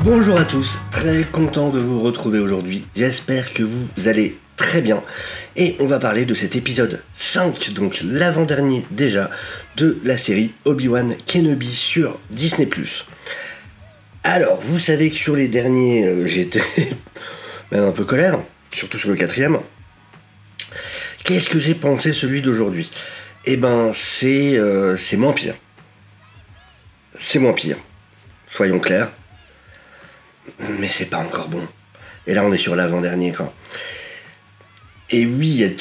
Bonjour à tous, très content de vous retrouver aujourd'hui, j'espère que vous allez très bien et on va parler de cet épisode 5, donc l'avant-dernier déjà, de la série Obi-Wan Kenobi sur Disney+. Alors, vous savez que sur les derniers, j'étais même un peu colère, surtout sur le 4ème. Qu'est-ce que j'ai pensé celui d'aujourd'hui ? Eh ben, c'est moins pire. C'est moins pire, soyons clairs. Mais c'est pas encore bon. Et là, on est sur l'avant-dernier, quoi. Et oui,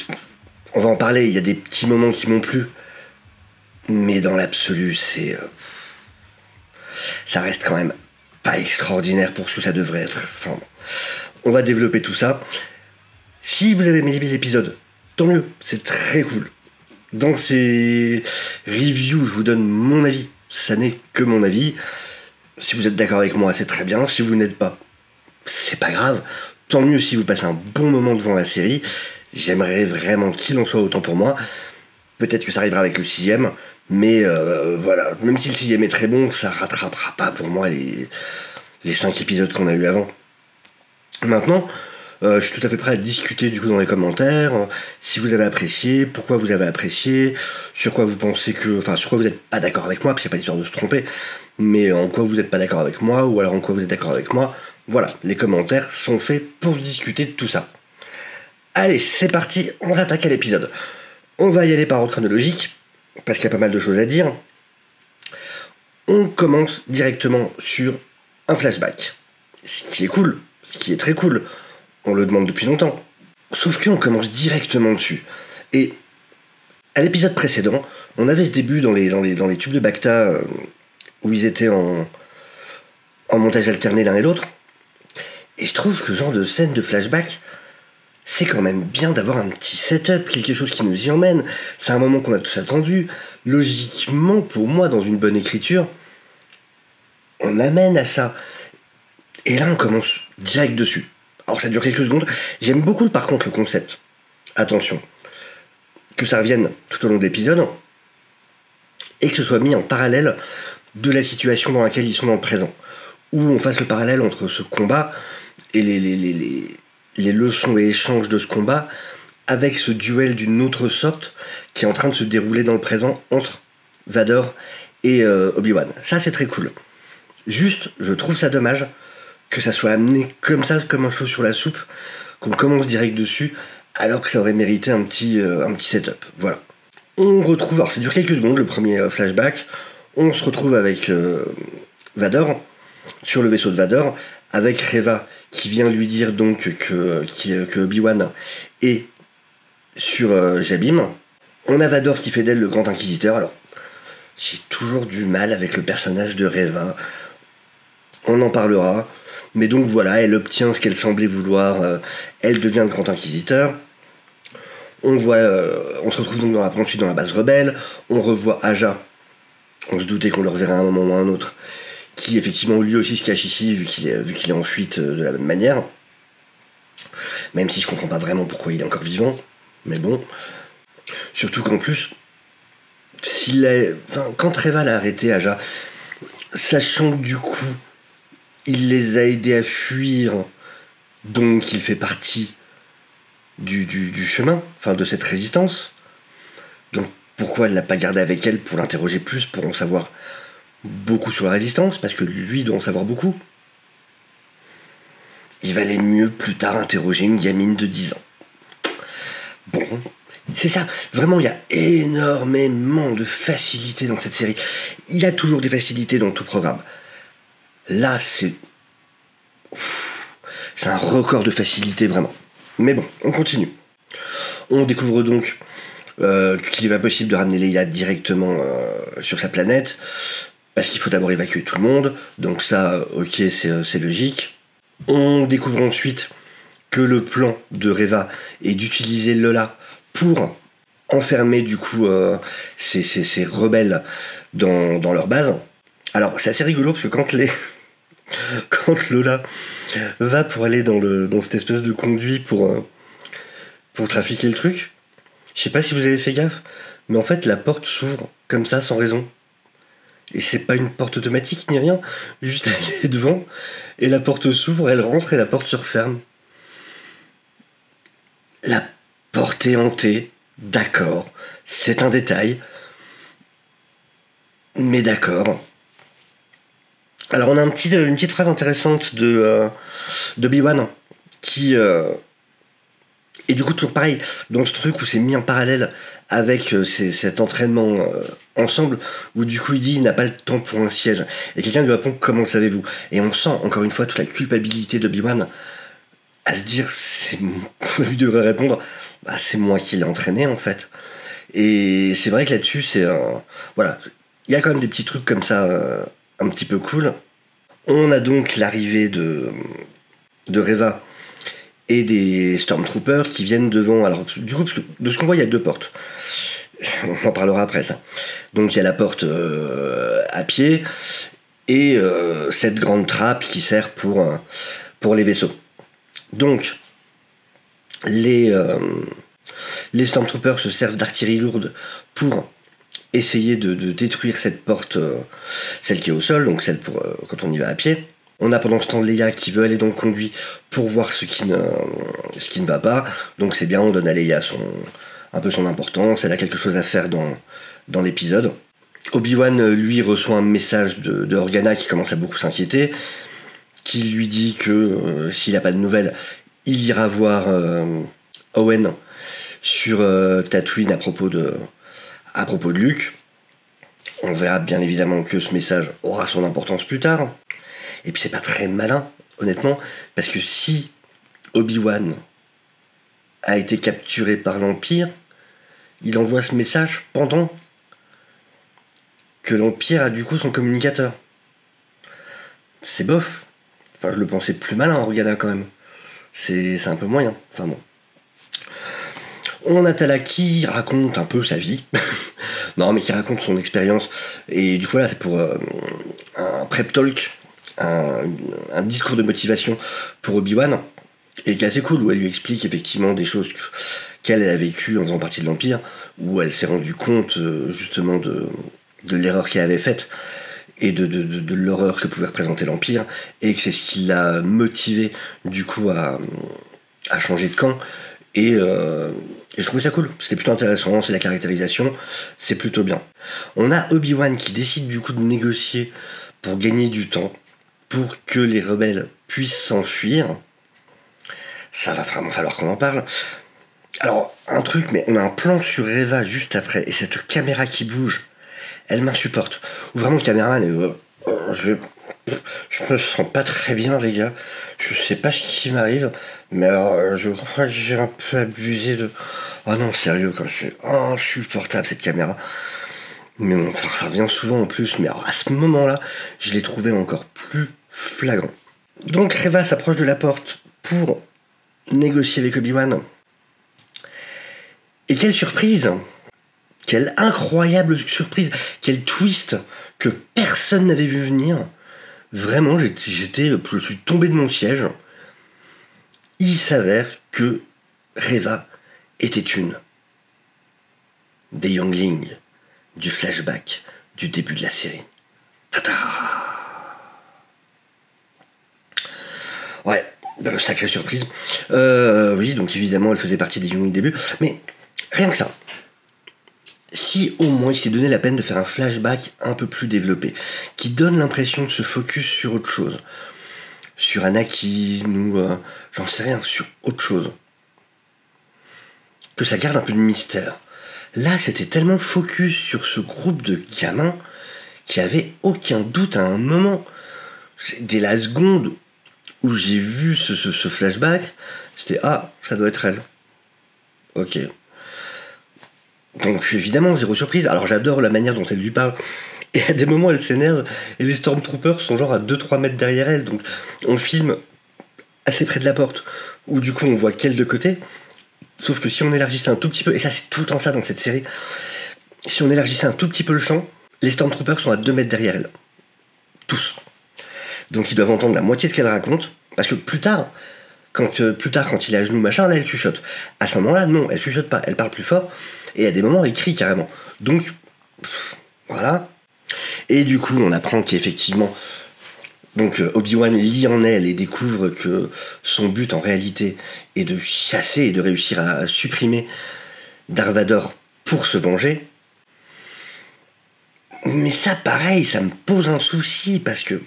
on va en parler, il y a des petits moments qui m'ont plu. Mais dans l'absolu, ça reste quand même pas extraordinaire pour ce que ça devrait être. Enfin, on va développer tout ça. Si vous avez aimé l'épisode, tant mieux, c'est très cool. Dans ces reviews, je vous donne mon avis. Ça n'est que mon avis. Si vous êtes d'accord avec moi, c'est très bien. Si vous n'êtes pas, c'est pas grave. Tant mieux si vous passez un bon moment devant la série. J'aimerais vraiment qu'il en soit autant pour moi. Peut-être que ça arrivera avec le 6ème. Mais voilà, même si le 6ème est très bon, ça rattrapera pas pour moi les 5 épisodes qu'on a eu avant. Maintenant, je suis tout à fait prêt à discuter du coup dans les commentaires. Si vous avez apprécié, pourquoi vous avez apprécié, sur quoi vous pensez que... Enfin, sur quoi vous n'êtes pas d'accord avec moi, parce qu'il n'y a pas d'histoire de se tromper. Mais en quoi vous n'êtes pas d'accord avec moi, ou alors en quoi vous êtes d'accord avec moi. Voilà, les commentaires sont faits pour discuter de tout ça. Allez, c'est parti, on s'attaque à l'épisode. On va y aller par ordre chronologique, parce qu'il y a pas mal de choses à dire. On commence directement sur un flashback. Ce qui est cool, ce qui est très cool. On le demande depuis longtemps. Sauf qu'on commence directement dessus. Et à l'épisode précédent, on avait ce début dans les tubes de Bacta où ils étaient en montage alterné l'un et l'autre. Et je trouve que ce genre de scène de flashback, c'est quand même bien d'avoir un petit setup, quelque chose qui nous y emmène. C'est un moment qu'on a tous attendu. Logiquement, pour moi, dans une bonne écriture, on amène à ça. Et là, on commence direct dessus. Alors ça dure quelques secondes. J'aime beaucoup par contre le concept. Attention. Que ça revienne tout au long de l'épisode. Et que ce soit mis en parallèle de la situation dans laquelle ils sont dans le présent. Où on fasse le parallèle entre ce combat et les leçons et échanges de ce combat avec ce duel d'une autre sorte qui est en train de se dérouler dans le présent entre Vador et Obi-Wan. Ça c'est très cool. Juste, je trouve ça dommage que ça soit amené comme ça, comme un cheveu sur la soupe, qu'on commence direct dessus, alors que ça aurait mérité un petit setup. Voilà. On retrouve, alors ça dure quelques secondes, le premier flashback, on se retrouve avec Vador, sur le vaisseau de Vador, avec Reva, qui vient lui dire donc que Obi-Wan est sur Jabim. On a Vador qui fait d'elle le grand inquisiteur, alors j'ai toujours du mal avec le personnage de Reva, on en parlera. Mais donc voilà, elle obtient ce qu'elle semblait vouloir, elle devient le grand inquisiteur. On se retrouve donc ensuite dans la base rebelle, on revoit Aja, on se doutait qu'on le reverrait à un moment ou à un autre, qui effectivement lui aussi se cache ici, vu qu'il est en fuite de la même manière. Même si je comprends pas vraiment pourquoi il est encore vivant, mais bon. Surtout qu'en plus, quand Reva l'a arrêté, Aja, sachant que du coup, il les a aidés à fuir, donc il fait partie du chemin, enfin de cette résistance. Donc pourquoi elle l'a pas gardé avec elle pour l'interroger plus, pour en savoir beaucoup sur la résistance, parce que lui doit en savoir beaucoup. Il valait mieux plus tard interroger une gamine de 10 ans. Bon, c'est ça, vraiment il y a énormément de facilité dans cette série. Il y a toujours des facilités dans tout programme. Là, c'est un record de facilité, vraiment. Mais bon, on continue. On découvre donc qu'il n'est pas possible de ramener Leia directement sur sa planète, parce qu'il faut d'abord évacuer tout le monde. Donc ça, ok, c'est logique. On découvre ensuite que le plan de Reva est d'utiliser Lola pour enfermer du coup ces rebelles dans leur base. Alors, c'est assez rigolo, parce que quand Lola va pour aller dans cette espèce de conduit pour trafiquer le truc, je sais pas si vous avez fait gaffe, mais en fait la porte s'ouvre comme ça sans raison. Et c'est pas une porte automatique ni rien, juste elle est devant, et la porte s'ouvre, elle rentre et la porte se referme. La porte est hantée, d'accord, c'est un détail, mais d'accord. Alors on a une petite phrase intéressante de Obi-Wan qui... et du coup toujours pareil, dans ce truc où c'est mis en parallèle avec cet entraînement ensemble, où du coup il dit il n'a pas le temps pour un siège. Et quelqu'un lui répond comment le savez-vous? Et on sent encore une fois toute la culpabilité d'Obi-Wan à se dire, lui devrait répondre, bah, c'est moi qui l'ai entraîné en fait. Et c'est vrai que là-dessus, voilà, il y a quand même des petits trucs comme ça, un petit peu cool. On a donc l'arrivée de Reva et des Stormtroopers qui viennent devant. Alors, du coup, parce que de ce qu'on voit, il y a 2 portes. On en parlera après, ça. Donc, il y a la porte à pied et cette grande trappe qui sert pour les vaisseaux. Donc, les Stormtroopers se servent d'artillerie lourde pour essayer de détruire cette porte, celle qui est au sol, donc celle pour quand on y va à pied. On a pendant ce temps Leia qui veut aller dans le conduit pour voir ce qui ne va pas. Donc c'est bien, on donne à Leia un peu son importance, elle a quelque chose à faire dans l'épisode. Obi-Wan, lui, reçoit un message de Organa qui commence à beaucoup s'inquiéter, qui lui dit que s'il n'a pas de nouvelles, il ira voir Owen sur Tatooine à propos de Luke. On verra bien évidemment que ce message aura son importance plus tard. Et puis c'est pas très malin, honnêtement, parce que si Obi-Wan a été capturé par l'Empire, il envoie ce message pendant que l'Empire a du coup son communicateur. C'est bof. Enfin, je le pensais plus malin, Organa, quand même. C'est un peu moyen. Enfin bon. On a Tala qui raconte un peu sa vie. Non, mais qui raconte son expérience. Et du coup, là, c'est pour un prep talk, un discours de motivation pour Obi-Wan, et qui est assez cool, où elle lui explique effectivement des choses qu'elle a vécues en faisant partie de l'Empire, où elle s'est rendue compte justement de l'erreur qu'elle avait faite, et de l'horreur que pouvait représenter l'Empire, et que c'est ce qui l'a motivé du coup à changer de camp. Et je trouvais ça cool, c'était plutôt intéressant, c'est la caractérisation, c'est plutôt bien. On a Obi-Wan qui décide du coup de négocier pour gagner du temps, pour que les rebelles puissent s'enfuir. Ça va vraiment falloir qu'on en parle. Alors, un truc, mais on a un plan sur Reva juste après, et cette caméra qui bouge, elle m'insupporte. Ou vraiment, le caméraman, je me sens pas très bien, les gars. Je sais pas ce qui m'arrive, mais alors, je crois que j'ai un peu abusé de... Oh non, sérieux, quand c'est insupportable, cette caméra. Mais bon, ça revient souvent en plus, mais alors, à ce moment-là, je l'ai trouvé encore plus flagrant. Donc, Reva s'approche de la porte pour négocier avec Obi-Wan. Et quelle surprise! Quelle incroyable surprise! Quel twist que personne n'avait vu venir! Vraiment, je suis tombé de mon siège. Il s'avère que Reva était une des younglings du flashback du début de la série. Tada! Ouais, sacrée surprise. Oui, donc évidemment, elle faisait partie des younglings début, mais rien que ça. Si au moins il s'est donné la peine de faire un flashback un peu plus développé, qui donne l'impression de se focus sur autre chose, sur Anakin ou j'en sais rien, sur autre chose, que ça garde un peu de mystère. Là, c'était tellement focus sur ce groupe de gamins qu'il n'y avait aucun doute à un moment. Dès la seconde où j'ai vu ce flashback, c'était ah, ça doit être elle. Ok. Donc évidemment, zéro surprise. Alors j'adore la manière dont elle lui parle. Et à des moments, elle s'énerve. Et les Stormtroopers sont genre à 2-3 mètres derrière elle. Donc on filme assez près de la porte. Où du coup, on voit qu'elle de côté. Sauf que si on élargissait un tout petit peu, et ça c'est tout le temps ça dans cette série, si on élargissait un tout petit peu le champ, les Stormtroopers sont à 2 mètres derrière elle. Tous. Donc ils doivent entendre la moitié de ce qu'elle raconte. Parce que plus tard, quand il est à genoux, machin, là elle chuchote. À ce moment-là, non, elle chuchote pas. Elle parle plus fort. Et à des moments, elle crie carrément. Donc, voilà. Et du coup, on apprend qu'effectivement, donc Obi-Wan lit en elle et découvre que son but en réalité est de chasser et de réussir à supprimer Darth Vader pour se venger. Mais ça, pareil, ça me pose un souci parce que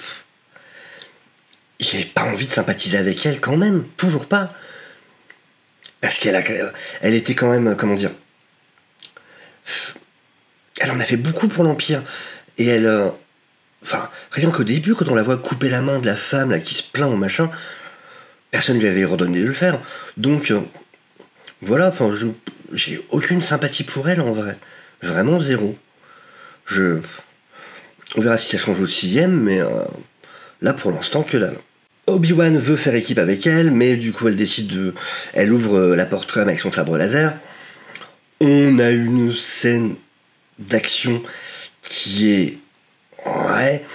j'ai pas envie de sympathiser avec elle quand même, toujours pas. Parce elle était quand même, comment dire, elle en a fait beaucoup pour l'Empire. Et elle, enfin, rien qu'au début, quand on la voit couper la main de la femme là, qui se plaint au machin, personne lui avait redonné de le faire. Donc, voilà, enfin, j'ai aucune sympathie pour elle en vrai. Vraiment zéro. On verra si ça change au 6ème, mais là pour l'instant que dalle. Obi-Wan veut faire équipe avec elle, mais du coup elle ouvre la porte quand même avec son sabre laser. On a une scène d'action qui est... Ouais...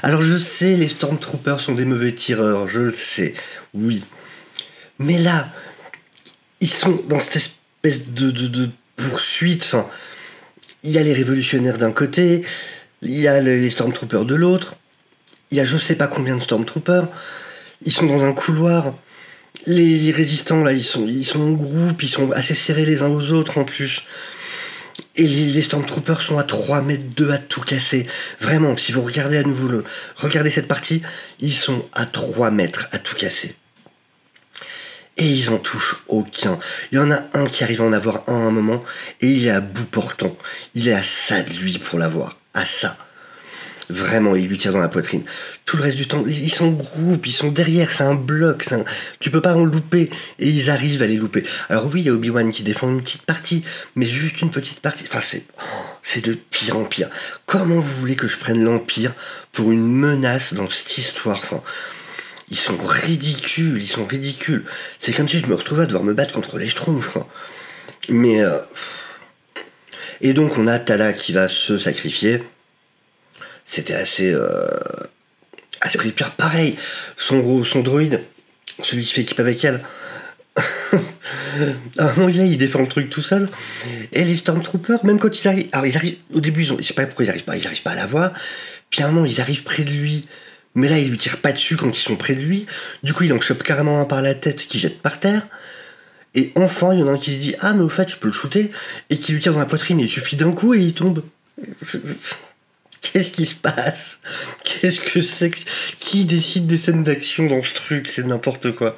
Alors je sais, les Stormtroopers sont des mauvais tireurs, je le sais, oui. Mais là, ils sont dans cette espèce de poursuite, enfin... Il y a les révolutionnaires d'un côté, il y a les Stormtroopers de l'autre, il y a je sais pas combien de Stormtroopers, ils sont dans un couloir, les résistants là, ils sont en groupe, ils sont assez serrés les uns aux autres en plus. Et les Stormtroopers sont à 3 mètres 2 à tout casser. Vraiment, si vous regardez à nouveau regardez cette partie, ils sont à 3 mètres à tout casser. Et ils en touchent aucun. Il y en a un qui arrive à en avoir un à un moment, et il est à bout portant. Il est à ça de lui pour l'avoir. À ça. Vraiment, il lui tire dans la poitrine. Tout le reste du temps, ils sont en groupe, ils sont derrière, c'est un bloc, tu peux pas en louper, et ils arrivent à les louper. Alors oui, il y a Obi-Wan qui défend une petite partie, mais juste une petite partie. Enfin, c'est de pire en pire. Comment vous voulez que je prenne l'Empire pour une menace dans cette histoire? Enfin, ils sont ridicules. C'est comme si je me retrouvais à devoir me battre contre les Schtroumpfs. Mais... Et donc on a Tala qui va se sacrifier. C'était assez pire. Pareil, son droïde, celui qui fait équipe avec elle, à un moment il défend le truc tout seul. Et les Stormtroopers, même quand ils arrivent... Alors ils arrivent, au début, je sais pas pourquoi ils arrivent pas à la voir. Puis à un moment, ils arrivent près de lui. Mais là, ils lui tirent pas dessus quand ils sont près de lui. Du coup, il en chope carrément un par la tête qui jette par terre. Et enfin, il y en a un qui se dit « Ah, mais au fait, je peux le shooter » et qui lui tire dans la poitrine. Et il suffit d'un coup et il tombe. Qu'est-ce qui se passe? Qu'est-ce que c'est que... Qui décide des scènes d'action dans ce truc? C'est n'importe quoi.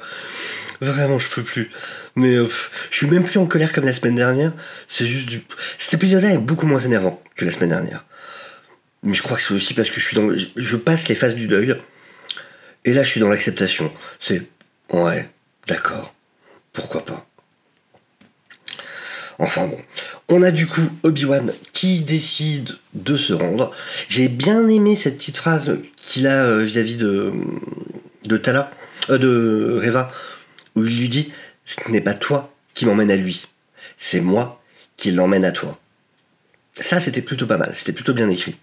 Vraiment, je peux plus. Mais je suis même plus en colère comme la semaine dernière. C'est juste du... Cet épisode-là est beaucoup moins énervant que la semaine dernière. Mais je crois que c'est aussi parce que je passe les phases du deuil. Et là, je suis dans l'acceptation. C'est... Ouais, d'accord. Pourquoi pas. Enfin bon. On a du coup Obi-Wan qui décide de se rendre. J'ai bien aimé cette petite phrase qu'il a vis-à-vis de Tala, de Reva, où il lui dit « Ce n'est pas toi qui m'emmène à lui. C'est moi qui l'emmène à toi. » Ça, c'était plutôt pas mal. C'était plutôt bien écrit.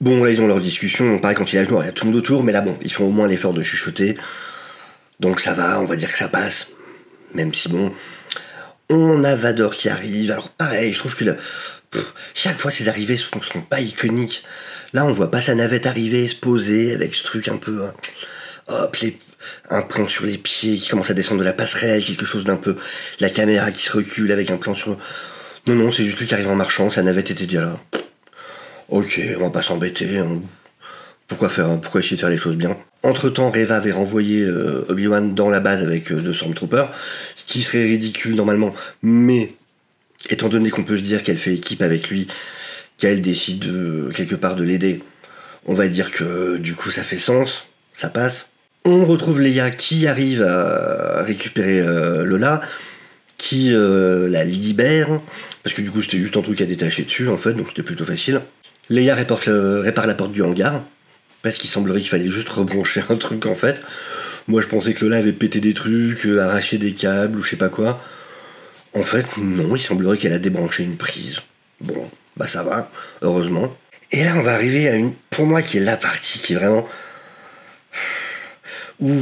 Bon, là, ils ont leur discussion. Pareil, quand il est à genoux, il y a tout le monde autour. Mais là, bon, ils font au moins l'effort de chuchoter. Donc ça va, on va dire que ça passe. Même si, bon... On a Vador qui arrive. Alors pareil, je trouve que chaque fois ces arrivées sont pas iconiques. Là, on voit pas sa navette arriver, se poser avec ce truc un peu... hop, un plan sur les pieds qui commence à descendre de la passerelle, quelque chose d'un peu... La caméra qui se recule avec un plan sur... Non, c'est juste lui qui arrive en marchant, sa navette était déjà là. Ok, on va pas s'embêter. Pourquoi essayer de faire les choses bien? Entre-temps, Reva avait renvoyé Obi-Wan dans la base avec 2 Stormtroopers, ce qui serait ridicule normalement, mais étant donné qu'on peut se dire qu'elle fait équipe avec lui, qu'elle décide quelque part de l'aider, on va dire que du coup ça fait sens, ça passe. On retrouve Leia qui arrive à récupérer Lola, qui la libère, parce que du coup c'était juste un truc à détacher dessus en fait, donc c'était plutôt facile. Leia répare la porte du hangar, parce qu'il semblerait qu'il fallait juste rebrancher un truc en fait. Moi je pensais que Lola avait pété des trucs, arraché des câbles ou je sais pas quoi. En fait non, il semblerait qu'elle a débranché une prise. Bon, bah ça va, heureusement. Et là on va arriver à pour moi qui est la partie qui est vraiment... où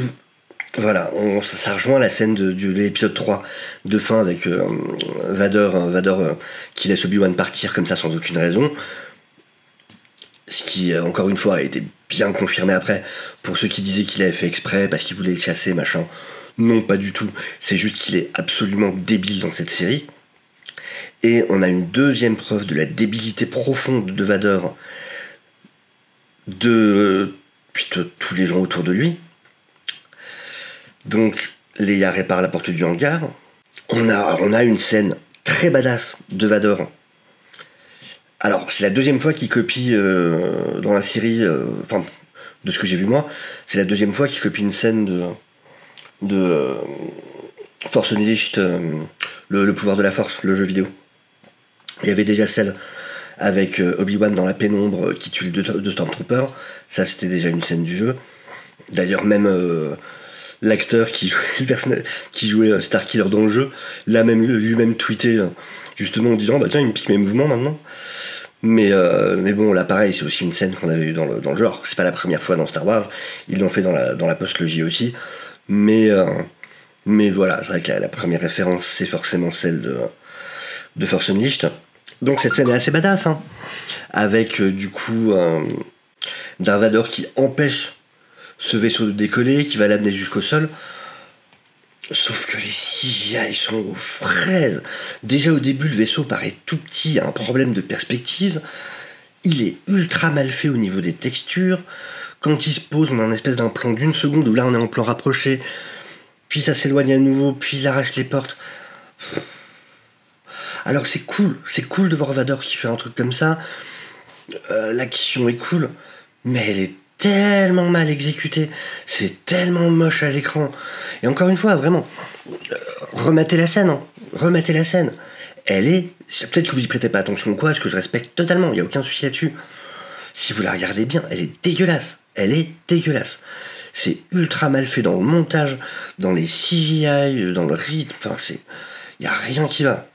Voilà, ça rejoint la scène de l'épisode 3 de fin avec Vador qui laisse Obi-Wan partir comme ça sans aucune raison. Ce qui, encore une fois, a été bien confirmé après. Pour ceux qui disaient qu'il avait fait exprès parce qu'il voulait le chasser, machin. Non, pas du tout. C'est juste qu'il est absolument débile dans cette série. Et on a une deuxième preuve de la débilité profonde de Vador de tous les gens autour de lui. Donc, Leia répare la porte du hangar. On a une scène très badass de Vador. Alors, c'est la deuxième fois qu'il copie dans la série, de ce que j'ai vu moi, c'est la deuxième fois qu'il copie une scène de Force Unleashed, le pouvoir de la force, le jeu vidéo. Il y avait déjà celle avec Obi-Wan dans la pénombre qui tue deux Stormtroopers. Ça, c'était déjà une scène du jeu. D'ailleurs, même l'acteur qui jouait Starkiller dans le jeu l'a même lui-même tweeté justement en disant bah tiens, il me pique mes mouvements maintenant. Mais bon, là pareil, c'est aussi une scène qu'on avait eu dans le genre. C'est pas la première fois dans Star Wars, ils l'ont fait dans la post-logie aussi. Mais voilà, c'est vrai que la première référence, c'est forcément celle de Force Unleashed. Donc cette scène est assez badass, hein, avec du coup Darth Vader qui empêche ce vaisseau de décoller, qui va l'amener jusqu'au sol. Sauf que les CGI sont aux fraises. Déjà au début, le vaisseau paraît tout petit, a un problème de perspective. Il est ultra mal fait au niveau des textures. Quand il se pose, on a un espèce d'un plan d'une seconde où là on est en plan rapproché. Puis ça s'éloigne à nouveau, puis il arrache les portes. Alors c'est cool de voir Vador qui fait un truc comme ça. L'action est cool, mais elle est tellement mal exécutée, c'est tellement moche à l'écran. Et encore une fois, vraiment, remettez la scène, hein. Remettez la scène. Elle est, peut-être que vous y prêtez pas attention ou quoi, ce que je respecte totalement, il n'y a aucun souci là-dessus. Si vous la regardez bien, elle est dégueulasse. Elle est dégueulasse. C'est ultra mal fait dans le montage, dans les CGI, dans le rythme, enfin il n'y a rien qui va.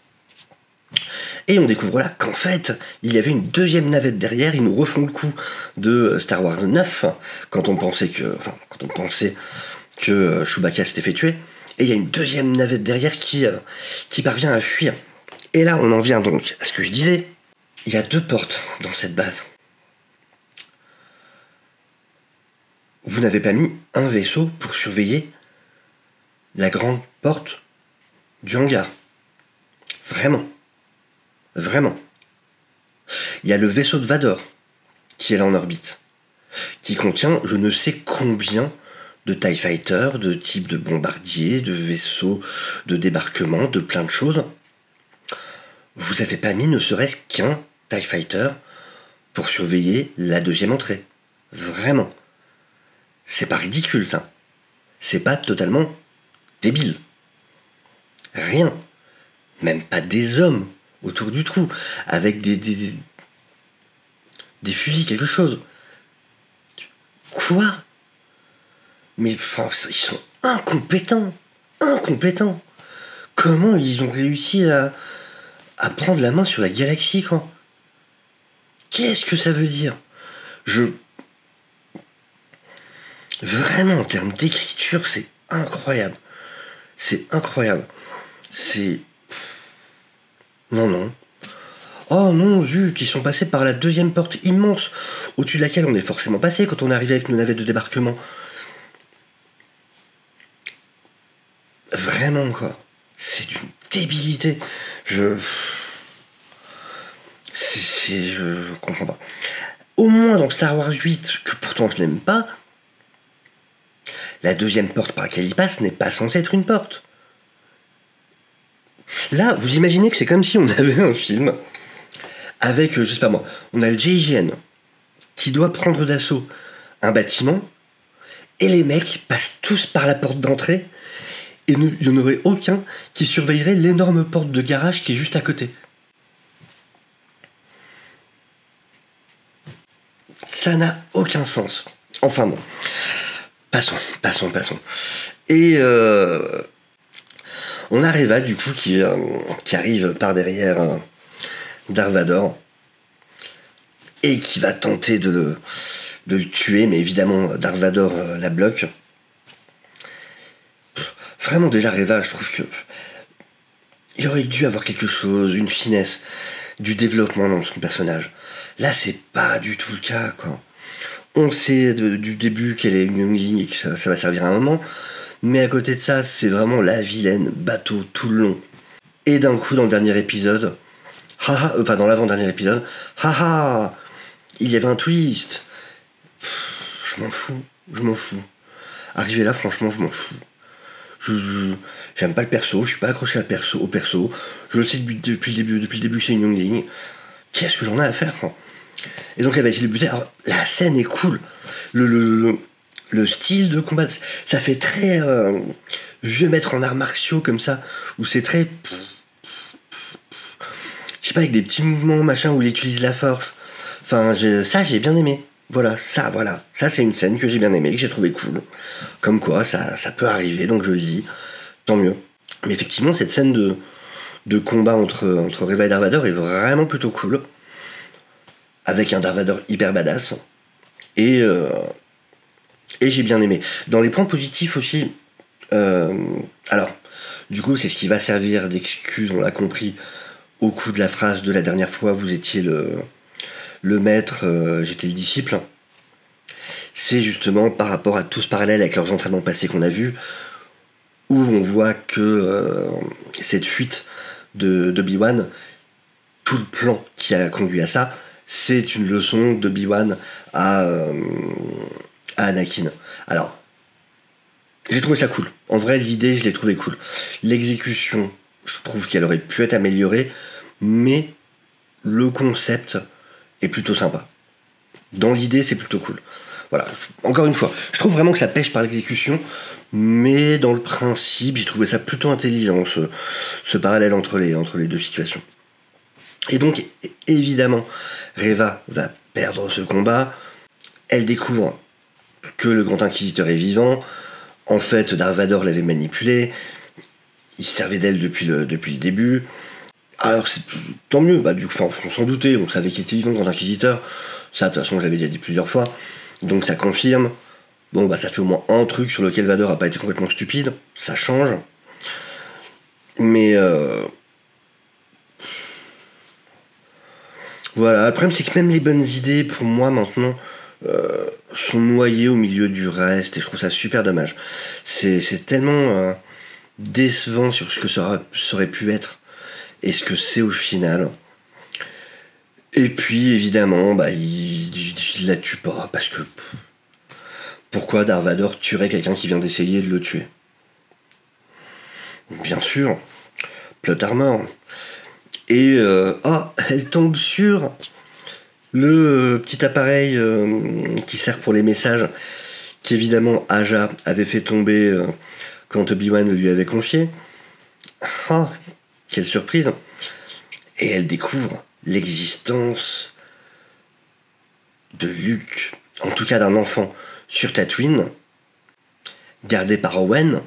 Et on découvre là qu'en fait, il y avait une deuxième navette derrière, ils nous refont le coup de Star Wars 9, quand on pensait que Chewbacca s'était fait tuer, et il y a une deuxième navette derrière qui parvient à fuir. Et là, on en vient donc à ce que je disais, il y a 2 portes dans cette base. Vous n'avez pas mis un vaisseau pour surveiller la grande porte du hangar. Vraiment. Il y a le vaisseau de Vador qui est là en orbite, qui contient je ne sais combien de TIE Fighter, de types de bombardiers, de vaisseaux de débarquement, de plein de choses. Vous n'avez pas mis ne serait-ce qu'un TIE Fighter pour surveiller la deuxième entrée. Vraiment. C'est pas ridicule, ça. C'est pas totalement débile. Rien. Même pas des hommes autour du trou, avec des fusils, quelque chose. Quoi? Mais enfin, ils sont incompétents. Comment ils ont réussi à prendre la main sur la galaxie, quoi? Qu'est-ce que ça veut dire? Vraiment, en termes d'écriture, c'est incroyable. Non. Oh non, zut, ils sont passés par la deuxième porte immense, au-dessus de laquelle on est forcément passé quand on est arrivé avec nos navettes de débarquement. Vraiment, quoi. C'est d'une débilité. Je comprends pas. Au moins dans Star Wars 8, que pourtant je n'aime pas, la deuxième porte par laquelle il passe n'est pas censée être une porte. Là, vous imaginez que c'est comme si on avait un film avec, je sais pas moi, on a le GIGN qui doit prendre d'assaut un bâtiment et les mecs passent tous par la porte d'entrée et il n'y en aurait aucun qui surveillerait l'énorme porte de garage qui est juste à côté. Ça n'a aucun sens. Enfin bon, passons. Et on a Reva du coup qui arrive par derrière Darth Vader et qui va tenter de le tuer, mais évidemment Darth Vader la bloque. Vraiment, déjà, Reva, je trouve que il aurait dû avoir quelque chose, une finesse, du développement dans son personnage. Là, c'est pas du tout le cas, quoi. On sait du début qu'elle est une youngling et que ça va servir à un moment, mais à côté de ça, c'est vraiment la vilaine, bateau, tout le long. Et d'un coup, dans le dernier épisode, enfin dans l'avant-dernier épisode, il y avait un twist. Je m'en fous. Arrivé là, franchement, je m'en fous. J'aime pas le perso, je suis pas accroché au perso. Je le sais depuis le début que c'est une youngling. Qu'est-ce que j'en ai à faire, quoi. Et donc elle va essayer de buter. Alors, la scène est cool. Le style de combat, ça fait très vieux maître en arts martiaux comme ça, où c'est très, je sais pas, avec des petits mouvements machin où il utilise la force. Enfin, ça j'ai bien aimé. Voilà, ça c'est une scène que j'ai bien aimé, que j'ai trouvé cool. Comme quoi, ça peut arriver, donc je le dis, tant mieux. Mais effectivement, cette scène de combat entre Reva et Dark Vador est vraiment plutôt cool. Avec un Dark Vador hyper badass. Et j'ai bien aimé. Dans les points positifs aussi, alors, du coup, c'est ce qui va servir d'excuse, on l'a compris, au coup de la phrase de la dernière fois, vous étiez le maître, j'étais le disciple. C'est justement par rapport à tout ce parallèle avec leurs entraînements passés qu'on a vus, où on voit que cette fuite d'Obi-Wan, tout le plan qui a conduit à ça, c'est une leçon d'Obi-Wan à Anakin. Alors, j'ai trouvé ça cool. En vrai, l'idée, je l'ai trouvé cool. L'exécution, je trouve qu'elle aurait pu être améliorée, mais le concept est plutôt sympa. Dans l'idée, c'est plutôt cool. Voilà, encore une fois, je trouve vraiment que ça pêche par l'exécution, mais dans le principe, j'ai trouvé ça plutôt intelligent, ce parallèle entre les deux situations. Et donc, évidemment, Reva va perdre ce combat. Elle découvre que le Grand Inquisiteur est vivant. En fait, Dark Vador l'avait manipulé. Il se servait d'elle depuis le début. Alors, tant mieux, du coup, on s'en doutait, on savait qu'il était vivant, le Grand Inquisiteur. Ça, de toute façon, j'avais déjà dit plusieurs fois. Donc, ça confirme. Bon, ça fait au moins un truc sur lequel Vador a pas été complètement stupide. Ça change. Mais, voilà, le problème, c'est que même les bonnes idées, pour moi, maintenant, sont noyées au milieu du reste, et je trouve ça super dommage. C'est tellement décevant sur ce que ça aurait pu être, et ce que c'est au final. Et puis, évidemment, il la tue pas, parce que... Pourquoi Dark Vador tuerait quelqu'un qui vient d'essayer de le tuer? Bien sûr, plot armor. Et, elle tombe sur le petit appareil qui sert pour les messages, qu'évidemment Aja avait fait tomber quand Obi-Wan le lui avait confié. Ah, quelle surprise! Et elle découvre l'existence de Luke, en tout cas d'un enfant, sur Tatooine, gardé par Owen.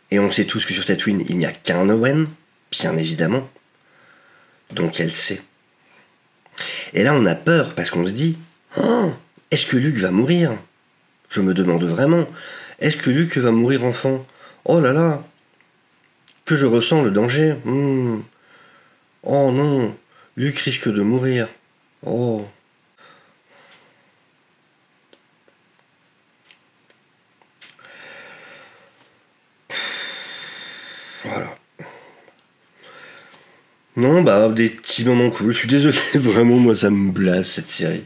Et on sait tous que sur Tatooine, il n'y a qu'un Owen, bien évidemment. Donc elle sait. Et là, on a peur, parce qu'on se dit, oh, est-ce que Luke va mourir? Je me demande vraiment, est-ce que Luke va mourir enfant? Oh là là, que je ressens le danger. Oh non, Luke risque de mourir. Oh. Voilà. Non, des petits moments cool. Je suis désolé, vraiment, moi, ça me blase, cette série.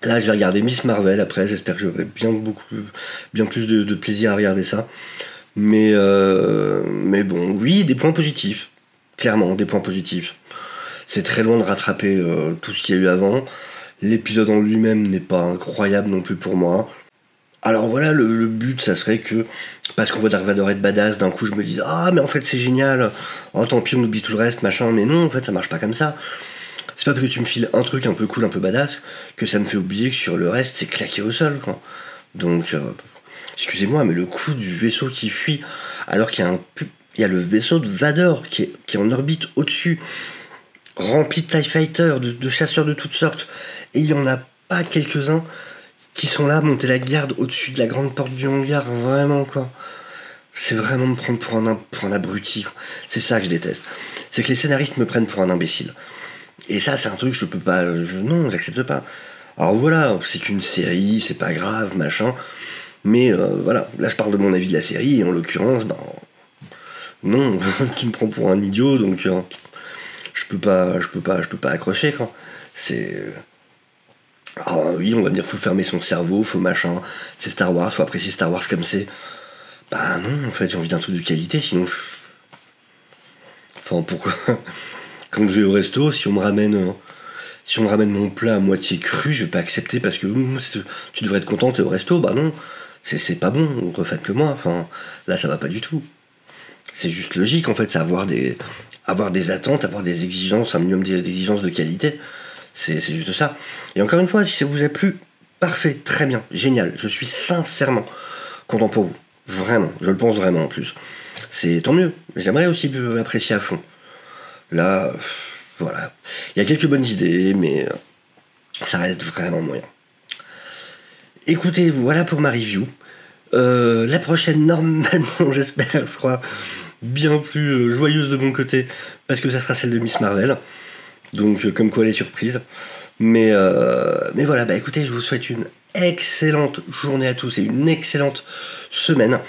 Là, je vais regarder Miss Marvel après. J'espère que j'aurai bien plus de plaisir à regarder ça. Mais bon, oui, des points positifs. Clairement, des points positifs. C'est très loin de rattraper tout ce qu'il y a eu avant. L'épisode en lui-même n'est pas incroyable non plus pour moi. Alors voilà, le but, ça serait que, parce qu'on voit Dark Vador être badass, d'un coup je me dis, ah mais en fait c'est génial, oh tant pis on oublie tout le reste, machin, mais non, en fait ça marche pas comme ça. C'est pas parce que tu me files un truc un peu cool, un peu badass, que ça me fait oublier que sur le reste c'est claqué au sol, quoi. Donc, excusez-moi, mais le coup du vaisseau qui fuit, alors qu'il y a le vaisseau de Vador qui est en orbite au-dessus, rempli de TIE Fighter, de chasseurs de toutes sortes, et il y en a pas quelques-uns qui sont là, monter la garde au-dessus de la grande porte du hangar, vraiment, quoi. c'est vraiment me prendre pour un abruti. C'est ça que je déteste. C'est que les scénaristes me prennent pour un imbécile. Et ça, c'est un truc que je peux pas... non, j'accepte pas. Alors voilà, c'est qu'une série, c'est pas grave, machin. Mais voilà, là je parle de mon avis de la série, et en l'occurrence, ben... Non, qui me prend pour un idiot, donc... je peux pas accrocher, quoi. C'est... Ah oui, on va me dire, faut fermer son cerveau, faut machin. C'est Star Wars, faut apprécier Star Wars comme c'est. Bah non, en fait, j'ai envie d'un truc de qualité, sinon Enfin, pourquoi quand je vais au resto, si on me ramène mon plat à moitié cru, je vais pas accepter parce que tu devrais être content, t'es au resto. Bah non, c'est pas bon, refaites-le moi. Enfin, là, ça va pas du tout. C'est juste logique, en fait, c'est avoir des attentes, avoir des exigences, un minimum d'exigences de qualité. C'est juste ça. Et encore une fois, si ça vous a plu, parfait, très bien, génial. Je suis sincèrement content pour vous. Vraiment, je le pense vraiment en plus. C'est tant mieux. J'aimerais aussi apprécier à fond. Là, voilà. Il y a quelques bonnes idées, mais ça reste vraiment moyen. Écoutez, voilà pour ma review. La prochaine, normalement, j'espère, sera bien plus joyeuse de mon côté, parce que ça sera celle de Miss Marvel. Donc, comme quoi les surprises. Mais voilà, bah écoutez, je vous souhaite une excellente journée à tous et une excellente semaine.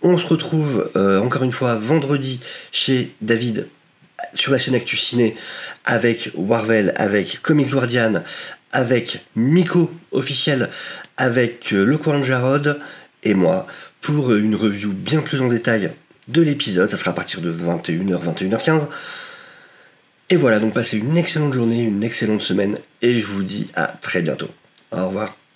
On se retrouve encore une fois vendredi chez David sur la chaîne Actu Ciné avec Warvel, avec Comic Guardian, avec Miko officiel, avec Le Coin de Jarod et moi pour une review bien plus en détail de l'épisode. Ça sera à partir de 21h, 21h15. Et voilà, donc passez une excellente journée, une excellente semaine et je vous dis à très bientôt. Au revoir.